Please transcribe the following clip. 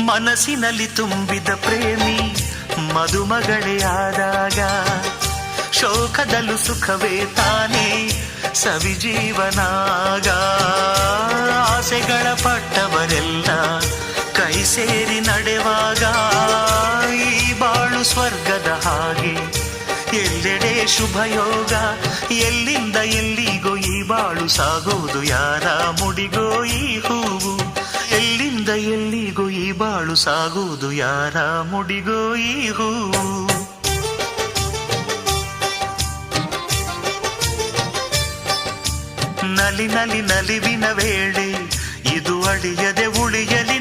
ಮನಸ್ಸಿನಲ್ಲಿ ತುಂಬಿದ ಪ್ರೇಮಿ ಮದುಮಗಳೇ ಆದಾಗ ಶೋಕದಲ್ಲೂ ಸುಖವೇ ತಾನೇ ಸವಿಜೀವನಾಗ. ಆಸೆಗಳ ಪಟ್ಟವರೆಲ್ಲ ಕೈ ಸೇರಿ ನಡೆವಾಗ ಈ ಬಾಳು ಸ್ವರ್ಗದ ಹಾಗೆ ಎಲ್ಲೆಡೆ ಶುಭಯೋಗ. ಎಲ್ಲಿಂದ ಎಲ್ಲಿಗೋ ಈ ಬಾಳು ಸಾಗೋದು ಯಾರ ಮುಡಿಗೋ ಈ ಹೂವು. ಎಲ್ಲಿಂದ ಎಲ್ಲಿಗೋ ಈ ಬಾಳು ಸಾಗುವುದು ಯಾರ ಮುಡಿಗೋ ಈ ಹೂವು. ನಲಿ ನಲಿ ನಲಿವಿನ ವೇಳೆ ಇದು ಅಳಿಯದೆ ಉಳಿಯಲಿ